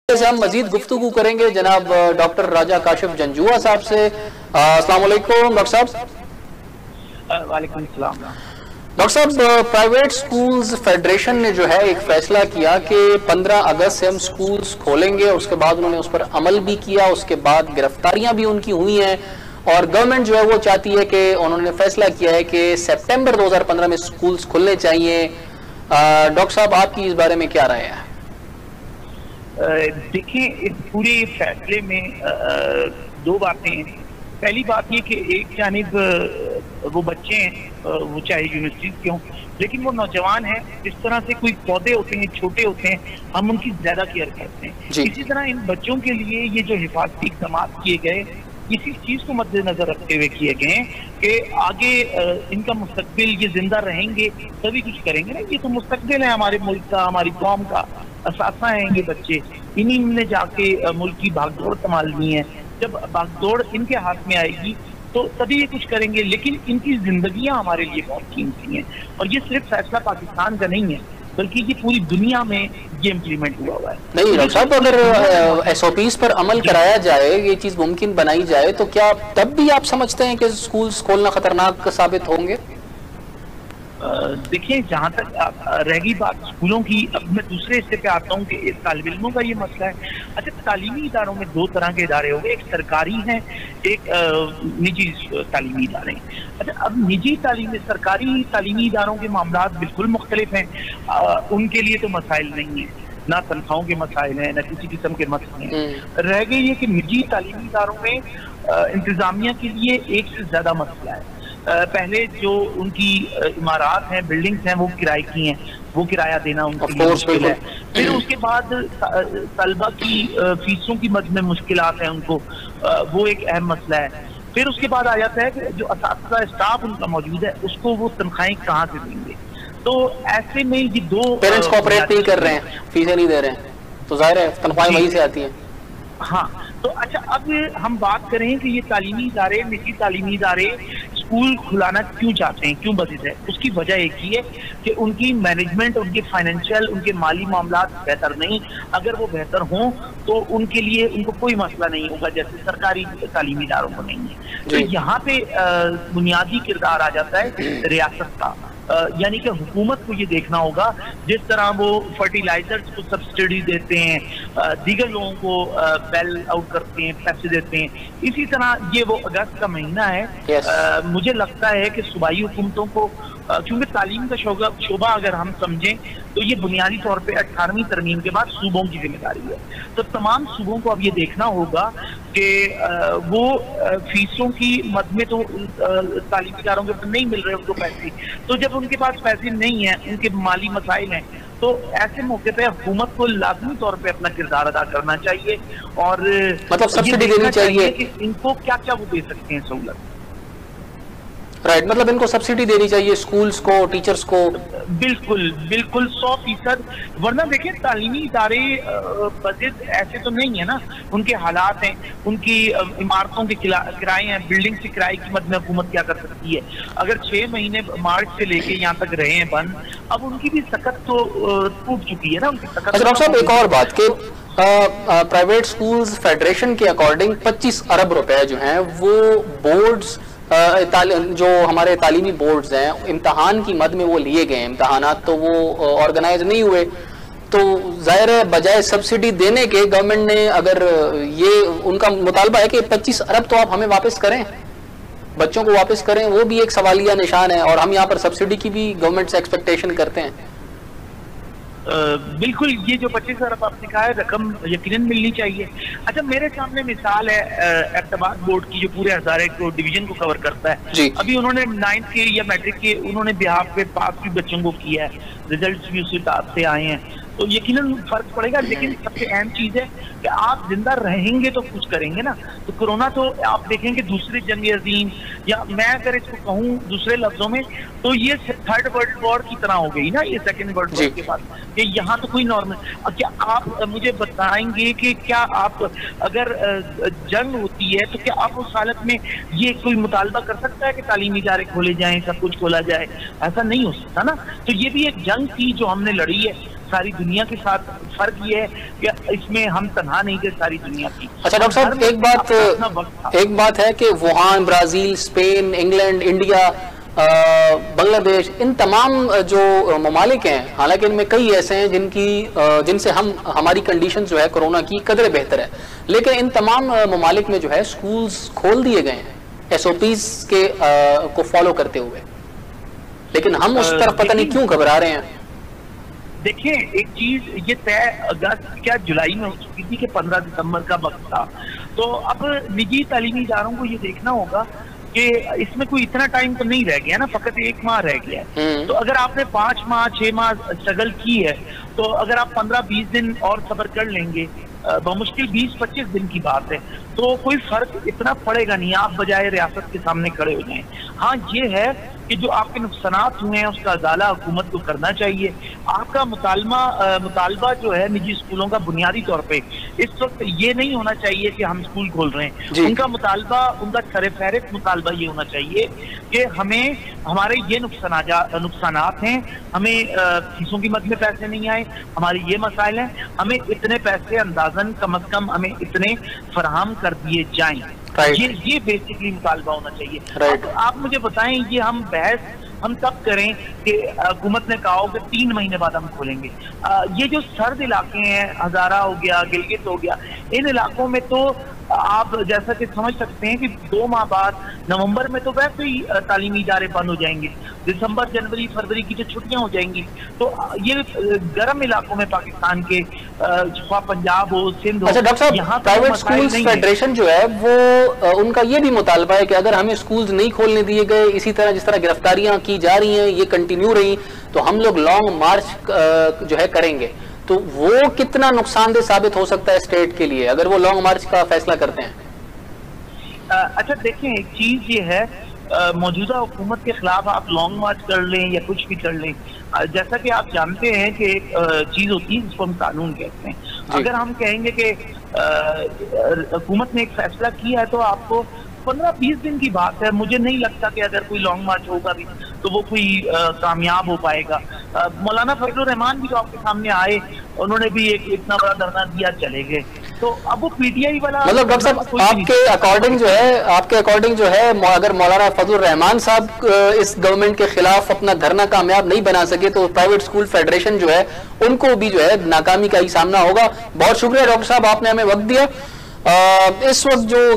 से हम मजीद गुफ्तगू करेंगे जनाब डॉक्टर राजा काशिफ जंजुआ साहब से। अस्सलाम वालेकुम डॉक्टर साहब। वालेकुम सलाम। डॉक्टर साहब, प्राइवेट स्कूल्स फेडरेशन ने जो है एक फैसला किया कि 15 अगस्त से हम स्कूल्स खोलेंगे और उसके बाद उन्होंने उस पर अमल भी किया, उसके बाद गिरफ्तारियां भी उनकी हुई हैं और गवर्नमेंट जो है वो चाहती है कि उन्होंने फैसला किया है कि सितंबर 2015 में स्कूल्स खुलने चाहिए। डॉक्टर साहब, आपकी इस बारे में क्या राय है? देखिए, इस पूरे फैसले में दो बातें हैं। पहली बात ये कि एक जानिब वो बच्चे हैं, वो चाहे यूनिवर्सिटी के हों, लेकिन वो नौजवान हैं। जिस तरह से कोई पौधे होते हैं, छोटे होते हैं, हम उनकी ज्यादा केयर करते हैं। इसी तरह इन बच्चों के लिए ये जो हिफाजती इक़दाम किए गए, इसी चीज को मद्देनजर रखते हुए किए गए हैं कि आगे इनका मुस्तकबिल, ये जिंदा रहेंगे तभी कुछ करेंगे ना। ये तो मुस्तकबिल है हमारे मुल्क का, हमारी कौम का असासा है ये बच्चे। इन्हीं ने जाके मुल्क की भागदौड़ संभालनी है। जब भागदौड़ इनके हाथ में आएगी तो तभी ये कुछ करेंगे, लेकिन इनकी जिंदगियां हमारे लिए बहुत कीमती हैं। और ये सिर्फ फैसला पाकिस्तान का नहीं है, बल्कि ये पूरी दुनिया में ये इम्प्लीमेंट हुआ है। नहीं डॉक्टर साहब, अगर SOPs पर अमल कराया जाए, ये चीज मुमकिन बनाई जाए, तो क्या तब भी आप समझते हैं कि स्कूल्स खोलना खतरनाक साबित होंगे? देखिए, जहाँ तक रहेगी बात स्कूलों की, अब मैं दूसरे हिस्से पे आता हूँ कि तालिब इल्मों का ये मसला है। अच्छा, तालीमी इदारों में दो तरह के इदारे हो गए, एक सरकारी हैं, एक निजी तालीमी इदारे। अच्छा, अब निजी तालीमी, सरकारी तालीमी इदारों के मामला बिल्कुल मुख्तलिफ हैं। उनके लिए तो मसाइल नहीं है, ना तनख्वाहों के मसाइल हैं, ना किसी किस्म के मसले हैं। रह गई ये कि निजी तालीमी इदारों में इंतजामिया के लिए एक से ज्यादा मसला है। पहले जो उनकी इमारत हैं, बिल्डिंग्स हैं, वो किराए की हैं, वो किराया देना उनके लिए मुश्किल है। फिर उसके बाद तलबा की फीसों की मद में मुश्किलात हैं उनको, वो एक अहम मसला है। फिर उसके बाद आ जाता है कि जो असातिज़ा स्टाफ उनका मौजूद है, उसको वो तनख्वाहें कहाँ से देंगे। तो ऐसे में ये दो पेरेंट्स कोऑपरेट नहीं कर रहे हैं, फीसें नहीं दे रहे हैं, तो जाहिर है तनख्वाहें वहीं से आती हैं। हाँ, तो अच्छा, अब हम बात करें कि ये तालीमी इदारे, निजी तालीमी इदारे स्कूल खुलाना क्यों चाहते हैं, क्यों बजित है, उसकी वजह एक ही है कि उनकी मैनेजमेंट, उनके फाइनेंशियल, उनके माली मामलात बेहतर नहीं। अगर वो बेहतर हों तो उनके लिए, उनको कोई मसला नहीं होगा, जैसे सरकारी तालीमी इदारों को नहीं है। तो यहाँ पे बुनियादी किरदार आ जाता है रियासत का। यानी कि हुकूमत को ये देखना होगा, जिस तरह वो फर्टिलाइजर्स को सब्सिडी देते हैं, दीगर लोगों को बेल आउट करते हैं, पैसे देते हैं, इसी तरह ये वो अगस्त का महीना है। मुझे लगता है कि सूबाई हुकूमतों को, क्योंकि तालीम का शोबा अगर हम समझें तो ये बुनियादी तौर पे 18वीं तरमीम के बाद सूबों की जिम्मेदारी है। तो तमाम सूबों को अब ये देखना होगा कि वो फीसों की मद में तो तालीमी इदारों के नहीं मिल रहे उनको पैसे, तो जब उनके पास पैसे नहीं है, उनके माली मसाइल हैं, तो ऐसे मौके पे हुकूमत को लाजमी तौर पे अपना किरदार अदा करना चाहिए और मतलब सब्सिडी देनी चाहिए कि इनको क्या क्या वो दे सकते हैं सहूलत। राइट, मतलब इनको सब्सिडी देनी चाहिए, स्कूल्स को, टीचर्स को। बिल्कुल बिल्कुल 100%। वरना देखिए, तालीमी इदारे बजट ऐसे तो नहीं है ना, उनके हालात हैं, उनकी इमारतों के किराए हैं, बिल्डिंग से किराए की मद में हुकूमत क्या कर सकती है। अगर 6 महीने मार्च से लेके यहाँ तक रहे हैं बंद, अब उनकी भी सकत तो टूट चुकी है ना, उनकी सकत। अच्छा डॉक्टर साहब, एक और बात कि प्राइवेट स्कूल्स फेडरेशन के अकॉर्डिंग 25 अरब रुपए जो हैं वो बोर्ड्स, जो हमारे तालीमी बोर्ड्स हैं, इम्तहान की मद में वो लिए गए। इम्तहानात तो वो ऑर्गेनाइज नहीं हुए, तो जाहिर है बजाय सब्सिडी देने के गवर्नमेंट ने, अगर ये उनका मुतालबा है कि 25 अरब तो आप हमें वापस करें, बच्चों को वापस करें, वो भी एक सवालिया निशान है। और हम यहाँ पर सब्सिडी की भी गवर्नमेंट से एक्सपेक्टेशन करते हैं। बिल्कुल, ये जो 25 अरब आपने कहा है, रकम यकीनन मिलनी चाहिए। अच्छा, मेरे सामने मिसाल है एतबार बोर्ड की, जो पूरे हजारे को डिवीजन को कवर करता है। अभी उन्होंने 9th के या मैट्रिक के उन्होंने बिहाफ पे पास भी बच्चों को किया है, रिजल्ट भी उसी हिसाब से आए हैं, तो यकीनन फर्क पड़ेगा। लेकिन सबसे अहम चीज है कि आप जिंदा रहेंगे तो कुछ करेंगे ना। तो कोरोना तो आप देखेंगे दूसरी जंग अजीम, या मैं अगर इसको कहूँ दूसरे लफ्जों में, तो ये 3rd वर्ल्ड वॉर की तरह हो गई ना, ये 2nd वर्ल्ड वॉर के बाद। कि यहाँ तो कोई नॉर्मल, क्या आप मुझे बताएंगे कि क्या आप, अगर जंग होती है तो क्या आप उस हालत में ये कोई मुतालबा कर सकता है कि तालीमी इदारे खोले जाएं, सब कुछ खोला जाए? ऐसा नहीं हो सकता ना। तो ये भी एक जंग थी जो हमने लड़ी है, सारी दुनिया के साथ। फर्क ये है कि इसमें हम तनहा नहीं थे सारी दुनिया की। अच्छा डॉक्टर साहब, एक बात है कि Wuhan, Brazil, Spain, England, India, Bangladesh, इन तमाम जो ममालिक हैं, हालांकि इनमें कई ऐसे हैं जिनसे हमारी कंडीशन जो है कोरोना की कदर बेहतर है, लेकिन इन तमाम ममालिक में जो है स्कूल्स खोल दिए गए हैं SOPs को फॉलो करते हुए, लेकिन हम उस तरफ पता नहीं क्यों घबरा रहे हैं। देखिए, एक चीज ये तय अगस्त क्या जुलाई में हो चुकी थी कि 15 दिसंबर का वक्त था, तो अब निजी तालीमी इदारों को ये देखना होगा कि इसमें कोई इतना टाइम तो नहीं रह गया ना, फकत 1 माह रह गया है। तो अगर आपने 5 माह 6 माह स्ट्रगल की है, तो अगर आप 15-20 दिन और सब्र कर लेंगे, बमुश्किल 20-25 दिन की बात है, तो कोई फर्क इतना पड़ेगा नहीं, आप बजाय रियासत के सामने खड़े हो जाएं। हाँ, ये है कि जो आपके नुकसानात हुए हैं उसका अदाला हुकूमत को करना चाहिए। आपका मुतालबा जो है निजी स्कूलों का बुनियादी तौर पे इस वक्त ये नहीं होना चाहिए कि हम स्कूल खोल रहे हैं। उनका मुतालबा, उनका सर-ए-फहरिस्त मुतालबा ये होना चाहिए कि हमें हमारे ये नुकसानात हैं, हमें फीसों की मद में पैसे नहीं आए, हमारे ये मसाइल हैं, हमें इतने पैसे अंदाजन कम अज कम हमें इतने फराहम कर दिए जाएं। ये बेसिकली मुतालबा होना चाहिए। अब आप मुझे बताएं, ये हम बहस हम तब करें कि हुकूमत ने कहा हो कि 3 महीने बाद हम खोलेंगे। ये जो सर्द इलाके हैं, हजारा हो गया, गिलगित हो गया, इन इलाकों में तो आप जैसा कि समझ सकते हैं कि 2 माह बाद नवंबर में तो वैसे ही तालीमी इदारे बंद हो जाएंगे, दिसंबर, जनवरी, फरवरी की जो छुट्टियां हो जाएंगी। तो ये गर्म इलाकों में पाकिस्तान के पंजाब हो, सिंध हो, अच्छा डॉक्टर साहब, प्राइवेट स्कूल्स फेडरेशन जो है वो उनका ये भी मुतालबा है कि अगर हमें स्कूल्स नहीं खोलने दिए गए, इसी तरह जिस तरह गिरफ्तारियां की जा रही हैं ये कंटिन्यू रही, तो हम लोग लॉन्ग मार्च जो है करेंगे। तो वो कितना नुकसानदेह साबित हो सकता है स्टेट के लिए अगर वो लॉन्ग मार्च का फैसला करते हैं? अच्छा देखें, एक चीज ये है, मौजूदा हुकूमत के खिलाफ आप लॉन्ग मार्च कर लें या कुछ भी कर लें, जैसा कि आप जानते हैं कि एक चीज होती है जिसको हम कानून कहते हैं। अगर हम कहेंगे कि हुकूमत ने एक फैसला किया है तो आपको 15-20 दिन की बात है, मुझे नहीं लगता कि अगर कोई लॉन्ग मार्च होगा भी तो वो कोई कामयाब हो पाएगा। मौलाना फजलुर रहमान भी तो आपके सामने आए, उन्होंने भी एक इतना बड़ा धरना दिया, चले गए। तो अब वो PTI वाला मतलब डॉक्टर साहब आपके अकॉर्डिंग जो है अगर मौलाना फजलुर रहमान साहब इस गवर्नमेंट के खिलाफ अपना धरना कामयाब नहीं बना सके तो प्राइवेट स्कूल फेडरेशन जो है उनको भी जो है नाकामी का ही सामना होगा। बहुत शुक्रिया डॉक्टर साहब, आपने हमें वक्त दिया। इस वक्त जो